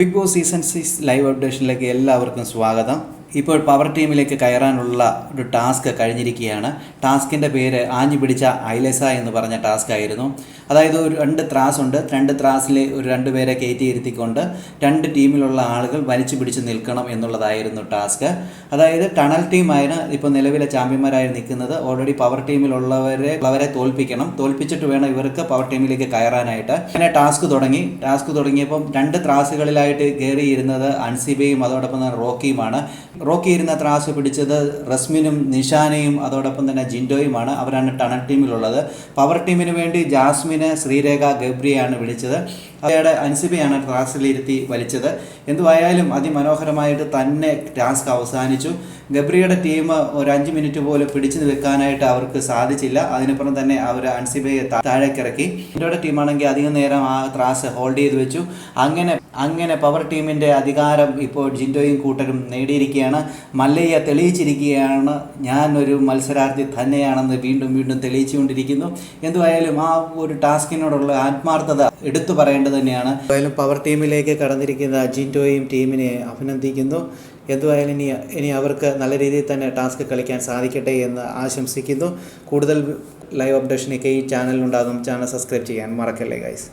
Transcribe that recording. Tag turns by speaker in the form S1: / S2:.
S1: Big boss season 6 live അപ്ഡേഷനിലേക്ക് എല്ലാവർക്കും സ്വാഗതം. ഇപ്പോൾ പവർ ടീമിലേക്ക് കയറാനുള്ള ഒരു ടാസ്ക് കഴിഞ്ഞിരിക്കുകയാണ്. ടാസ്കിൻ്റെ പേര് ആഞ്ഞു പിടിച്ച ഐലസ എന്ന് പറഞ്ഞ ടാസ്ക് ആയിരുന്നു. അതായത് ഒരു 2 ത്രാസുണ്ട്. 2 ത്രാസിൽ ഒരു 2 പേരെ കയറ്റിയിരുത്തിക്കൊണ്ട് 2 ടീമിലുള്ള ആളുകൾ വലിച്ചു പിടിച്ച് നിൽക്കണം എന്നുള്ളതായിരുന്നു ടാസ്ക്. അതായത് ടണൽ ടീമായിരുന്നു ഇപ്പോൾ നിലവിലെ ചാമ്പ്യന്മാരായി നിൽക്കുന്നത്. ഓൾറെഡി പവർ ടീമിലുള്ളവരെ തോൽപ്പിച്ചിട്ട് വേണം ഇവർക്ക് പവർ ടീമിലേക്ക് കയറാനായിട്ട്. അങ്ങനെ ടാസ്ക് തുടങ്ങിയപ്പം 2 ത്രാസുകളിലായിട്ട് കയറിയിരുന്നത് അൻസിബയും അതോടൊപ്പം തന്നെ റോക്കിയുമാണ്. റോക്കി ഇരുന്ന ത്രാസ് പിടിച്ചത് റസ്മിനും നിഷാനയും അതോടൊപ്പം തന്നെ ജിൻഡോയുമാണ്. അവരാണ് ടണൽ ടീമിലുള്ളത്. പവർ ടീമിന് വേണ്ടി ജാസ്മിന്, ശ്രീരേഖ, ഗബ്രിയാണ് വിളിച്ചത്. അവരുടെ അൻസിബയാണ് ത്രാസിലിരുത്തി വലിച്ചത്. എന്തുവായാലും അതിമനോഹരമായിട്ട് തന്നെ ടാസ്ക് അവസാനിച്ചു. ഗബ്രിയുടെ ടീം ഒരു 5 മിനിറ്റ് പോലും പിടിച്ചു നിൽക്കാനായിട്ട് അവർക്ക് സാധിച്ചില്ല. അതിനപ്പുറം തന്നെ അവർ അൻസിബയെ താഴേക്കിറക്കി. ജിൻഡോയുടെ ടീമാണെങ്കിൽ അധികം നേരം ആ ത്രാസ് ഹോൾഡ് ചെയ്ത് വെച്ചു. അങ്ങനെ പവർ ടീമിൻ്റെ അധികാരം ഇപ്പോൾ ജിൻഡോയും കൂട്ടരും നേടിയിരിക്കുകയാണ്. മല്ലയ്യ തെളിയിച്ചിരിക്കുകയാണ്, ഞാൻ ഒരു മത്സരാർത്ഥി തന്നെയാണെന്ന് വീണ്ടും തെളിയിച്ചുകൊണ്ടിരിക്കുന്നു. എന്തുവായാലും ആ ഒരു ടാസ്കിനോടുള്ള ആത്മാർത്ഥത എടുത്തു പറയേണ്ടത് തന്നെയാണ്. എന്തായാലും പവർ ടീമിലേക്ക് കടന്നിരിക്കുന്ന ജിൻഡോയും ടീമിനെ അഭിനന്ദിക്കുന്നു. എന്തുവായാലും ഇനി അവർക്ക് നല്ല രീതിയിൽ തന്നെ ടാസ്ക് കളിക്കാൻ സാധിക്കട്ടെ എന്ന് ആശംസിക്കുന്നു. കൂടുതൽ ലൈവ് അപ്ഡേഷനൊക്കെ ഈ ചാനലിലുണ്ടാകും. ചാനൽ സബ്സ്ക്രൈബ് ചെയ്യാൻ മറക്കല്ലേ ഗൈസ്.